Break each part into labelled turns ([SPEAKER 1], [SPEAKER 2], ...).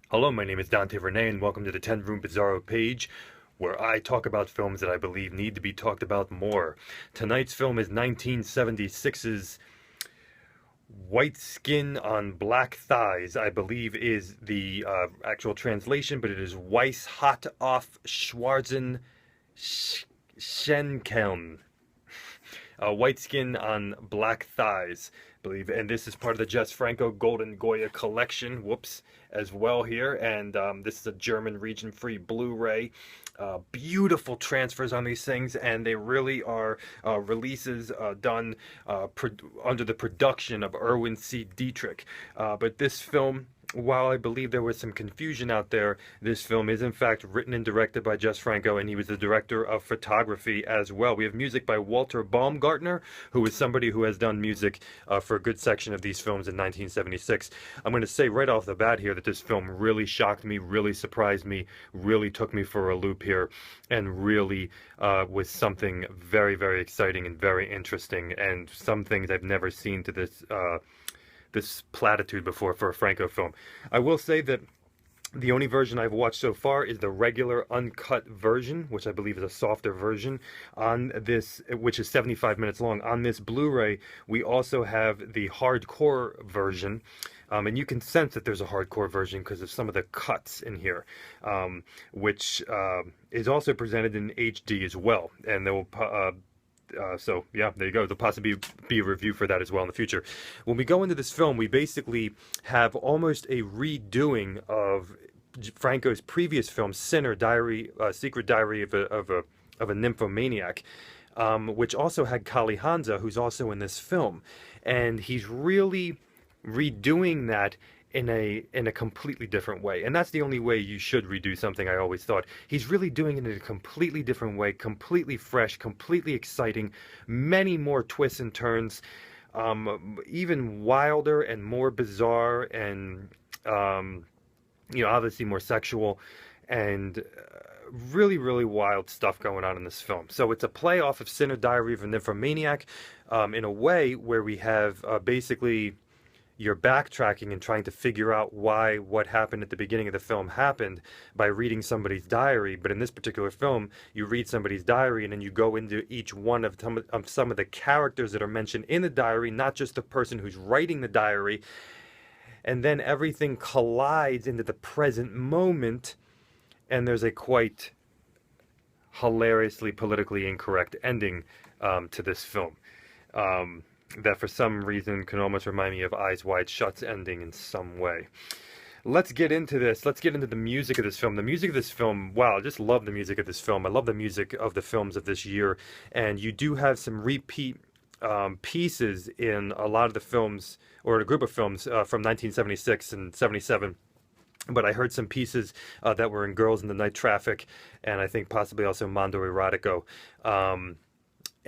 [SPEAKER 1] Hello, my name is Dante Renee, and welcome to the 10 Room Bizarro page, where I talk about films that I believe need to be talked about more. Tonight's film is 1976's White Skin on Black Thighs, I believe is the actual translation, but it is Weiss Hot auf Schwarzen Schenkeln. White Skin on Black Thighs, I believe. And this is part of the Jess Franco Golden Goya collection, whoops, as well here. And this is a German region-free Blu-ray. Beautiful transfers on these things, and they really are releases done under the production of Erwin C. Dietrich. But this film, while I believe there was some confusion out there, this film is in fact written and directed by Jess Franco, and he was the director of photography as well. We have music by Walter Baumgartner, who is somebody who has done music for a good section of these films in 1976. I'm going to say right off the bat here that this film really shocked me, really surprised me, really took me for a loop here, and really was something very, very exciting and very interesting, and some things I've never seen to this platitude before for a Franco film. I will say that the only version I've watched so far is the regular uncut version, which I believe is a softer version on this, which is 75 minutes long. On this Blu-ray, we also have the hardcore version, and you can sense that there's a hardcore version because of some of the cuts in here, which is also presented in HD as well, and there will so yeah, there you go. There'll possibly be a review for that as well in the future. When we go into this film, we basically have almost a redoing of Franco's previous film, Sinner, Secret Diary of a Nymphomaniac, which also had Kali Hansa, who's also in this film, and he's really redoing that in a completely different way. And that's the only way you should redo something, I always thought. He's really doing it in a completely different way, completely fresh, completely exciting, many more twists and turns, even wilder and more bizarre, and obviously more sexual, and really, really wild stuff going on in this film. So it's a play off of Sinner, Diary of a Nymphomaniac, in a way where we have basically you're backtracking and trying to figure out why what happened at the beginning of the film happened by reading somebody's diary. But in this particular film, you read somebody's diary and then you go into each one of some of the characters that are mentioned in the diary, not just the person who's writing the diary. And then everything collides into the present moment, and there's a quite hilariously politically incorrect ending to this film. That for some reason can almost remind me of Eyes Wide Shut's ending in some way. Let's get into this. Let's get into the music of this film. The music of this film, wow, I just love the music of this film. I love the music of the films of this year. And you do have some repeat pieces in a lot of the films, or a group of films from 1976 and 77. But I heard some pieces that were in Girls in the Night Traffic, and I think possibly also Mondo Erotico.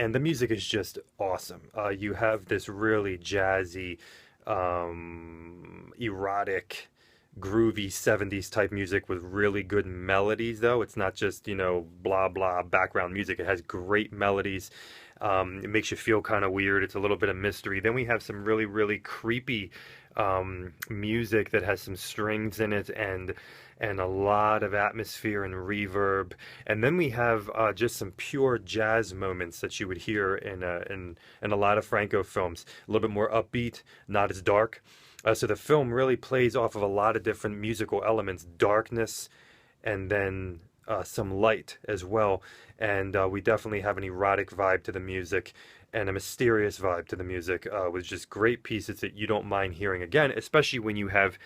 [SPEAKER 1] And the music is just awesome. You have this really jazzy, erotic, groovy 70s type music with really good melodies, though. It's not just, blah, blah, background music. It has great melodies. It makes you feel kind of weird. It's a little bit of mystery. Then we have some really, really creepy music that has some strings in it, and a lot of atmosphere and reverb. And then we have just some pure jazz moments that you would hear in a lot of Franco films. A little bit more upbeat, not as dark. So the film really plays off of a lot of different musical elements, darkness, and then some light as well. And we definitely have an erotic vibe to the music, and a mysterious vibe to the music, with just great pieces that you don't mind hearing again, especially when you have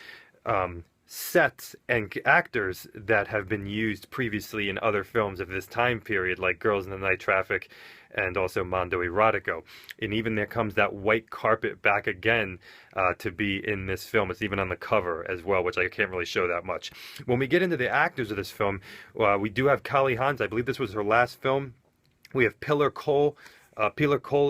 [SPEAKER 1] sets and actors that have been used previously in other films of this time period, like Girls in the Night Traffic and also Mondo Erotico. And even there comes that white carpet back again to be in this film. It's even on the cover as well, which I can't really show that much. When we get into the actors of this film, we do have Kali Hansa. I believe this was her last film. We have Pilar Cole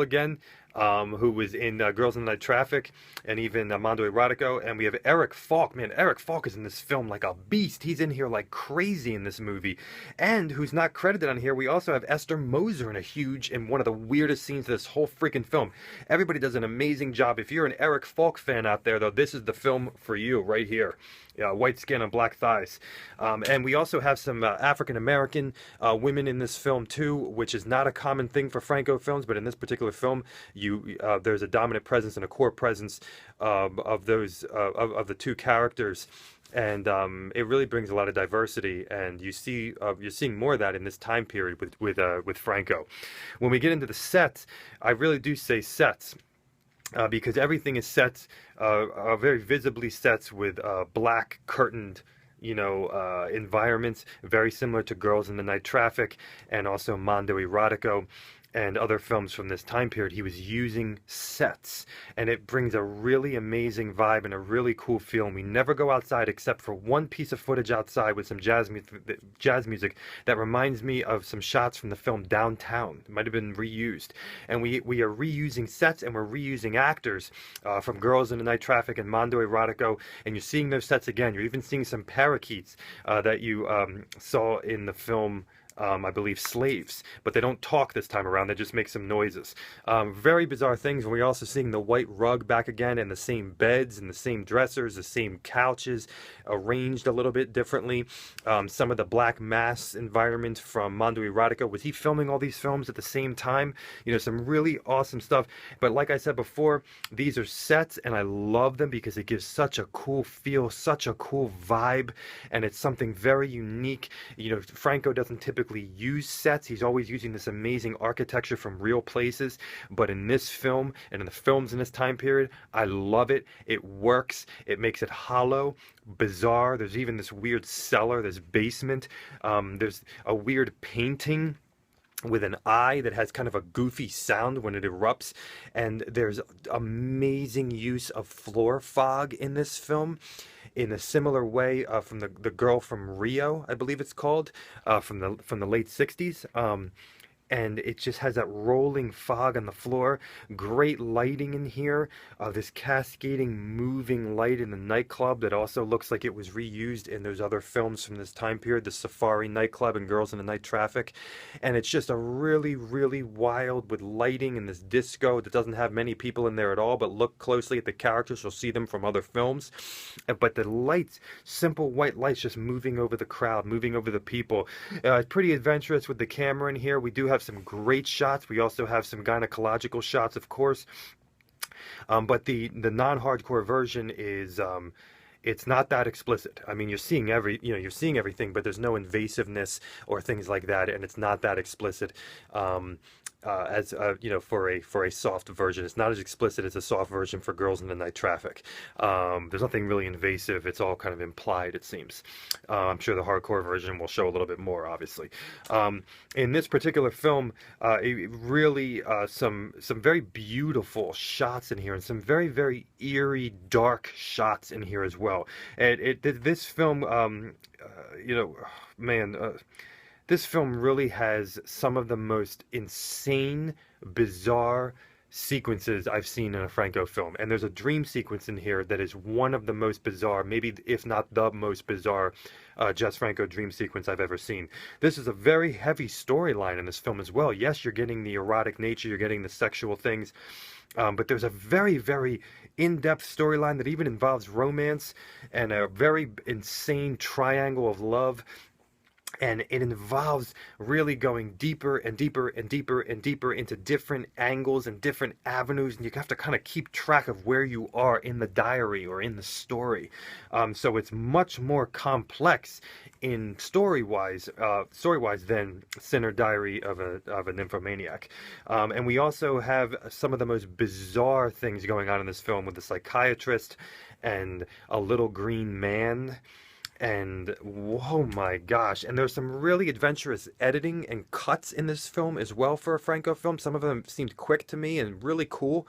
[SPEAKER 1] again, who was in Girls in the Night Traffic, and even Mondo Erotico. And we have Erik Falk. Man, Erik Falk is in this film like a beast. He's in here like crazy in this movie. And who's not credited on here, we also have Esther Moser in one of the weirdest scenes of this whole freaking film. Everybody does an amazing job. If you're an Erik Falk fan out there, though, this is the film for you right here. White skin and black thighs. And we also have some African-American women in this film too, which is not a common thing for Franco films, but in this particular film, there's a dominant presence and a core presence of the two characters. And it really brings a lot of diversity, and you're seeing more of that in this time period with Franco. When we get into the sets, I really do say sets. Because everything is sets, very visibly sets with black curtained, environments, very similar to Girls in the Night Traffic and also Mondo Erotico and other films from this time period. He was using sets, and it brings a really amazing vibe and a really cool feel. And we never go outside except for one piece of footage outside with some jazz music that reminds me of some shots from the film Downtown. It might have been reused. And we are reusing sets, and we're reusing actors from Girls in the Night Traffic and Mondo Erotico, and you're seeing those sets again. You're even seeing some parakeets that you saw in the film I believe Slaves, but they don't talk this time around, they just make some noises. Very bizarre things. We're also seeing the white rug back again, and the same beds and the same dressers, the same couches, arranged a little bit differently. Some of the black mass environment from Mondo Erotico. Was he filming all these films at the same time? Some really awesome stuff. But like I said before, these are sets, and I love them because it gives such a cool feel, such a cool vibe, and it's something very unique. Franco doesn't typically use sets. He's always using this amazing architecture from real places, but in this film and in the films in this time period, I love it. It works. It makes it hollow, bizarre. There's even this weird cellar, this basement. There's a weird painting with an eye that has kind of a goofy sound when it erupts, and there's amazing use of floor fog in this film in a similar way from the girl from Rio, I believe it's called, from the late 60s. And it just has that rolling fog on the floor. Great lighting in here. This cascading, moving light in the nightclub that also looks like it was reused in those other films from this time period, the Safari nightclub and Girls in the Night Traffic. And it's just a really, really wild with lighting and this disco that doesn't have many people in there at all, but look closely at the characters, you'll see them from other films. But the lights, simple white lights just moving over the crowd, moving over the people. Pretty adventurous with the camera in here. We do have some great shots. We also have some gynecological shots, of course. But the non-hardcore version is it's not that explicit. I mean, you're seeing everything, but there's no invasiveness or things like that, and it's not that explicit. For a soft version, it's not as explicit as a soft version for Girls in the Night Traffic. There's nothing really invasive. It's all kind of implied, it seems. I'm sure the hardcore version will show a little bit more, obviously. In this particular film, really some very beautiful shots in here, and some very, very eerie, dark shots in here as well. And this film, this film really has some of the most insane, bizarre sequences I've seen in a Franco film. And there's a dream sequence in here that is one of the most bizarre, maybe if not the most bizarre Jess Franco dream sequence I've ever seen. This is a very heavy storyline in this film as well. Yes, you're getting the erotic nature, you're getting the sexual things, but there's a very, very in-depth storyline that even involves romance and a very insane triangle of love. And it involves really going deeper and deeper and deeper and deeper into different angles and different avenues, and you have to kind of keep track of where you are in the diary or in the story. So it's much more complex in story-wise than Sinner Diary of a Nymphomaniac. And we also have some of the most bizarre things going on in this film with the psychiatrist and a little green man. And oh my gosh, and there's some really adventurous editing and cuts in this film as well for a Franco film. Some of them seemed quick to me and really cool.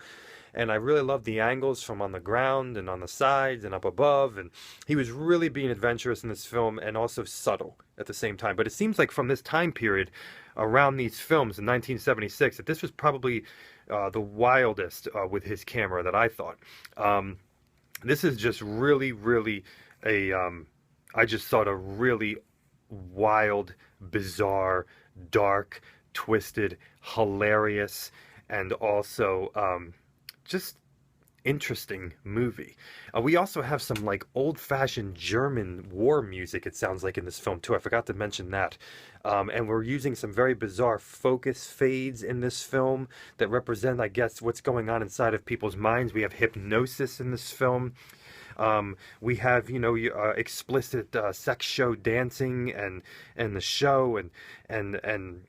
[SPEAKER 1] and I really loved the angles from on the ground and on the sides and up above, and he was really being adventurous in this film and also subtle at the same time. But it seems like from this time period around these films in 1976 that this was probably the wildest with his camera that I thought. This is just really, really I just thought a really wild, bizarre, dark, twisted, hilarious, and also just interesting movie. We also have some like old-fashioned German war music, it sounds like, in this film too. I forgot to mention that. And we're using some very bizarre focus fades in this film that represent, I guess, what's going on inside of people's minds. We have hypnosis in this film. We have, you know, explicit sex show dancing and the show and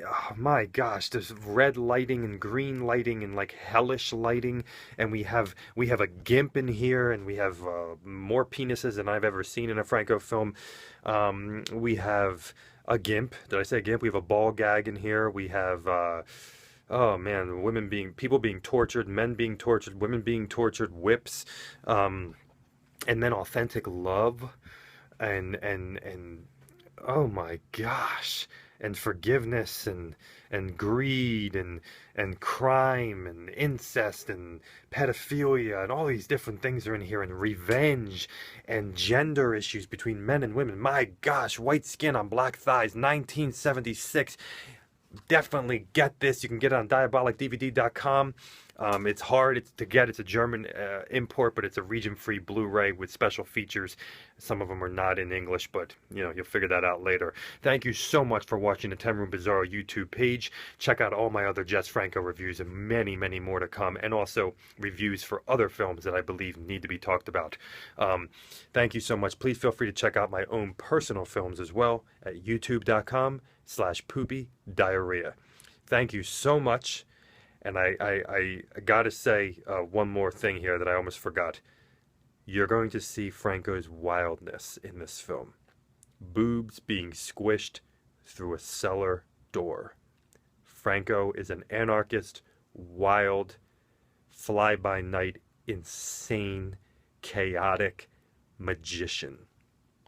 [SPEAKER 1] oh my gosh, there's red lighting and green lighting and like hellish lighting, and we have a gimp in here, and we have more penises than I've ever seen in a Franco film. We have a gimp. Did I say gimp? We have a ball gag in here. We have oh man, people being tortured, men being tortured, women being tortured, whips, and then authentic love, and oh my gosh, and forgiveness and greed and crime and incest and pedophilia and all these different things are in here, and revenge and gender issues between men and women. My gosh, white skin on black thighs, 1976. Definitely get this. You can get it on diabolicdvd.com. It's hard to get. It's a German import, but it's a region-free Blu-ray with special features. Some of them are not in English, but you know, you'll figure that out later. Thank you so much for watching the 10 Room Bizarro YouTube page. Check out all my other Jess Franco reviews and many, many more to come, and also reviews for other films that I believe need to be talked about. Thank you so much. Please feel free to check out my own personal films as well at youtube.com/poopy-diarrhea. Thank you so much. And I gotta say one more thing here that I almost forgot. You're going to see Franco's wildness in this film. Boobs being squished through a cellar door. Franco is an anarchist, wild, fly-by-night, insane, chaotic magician.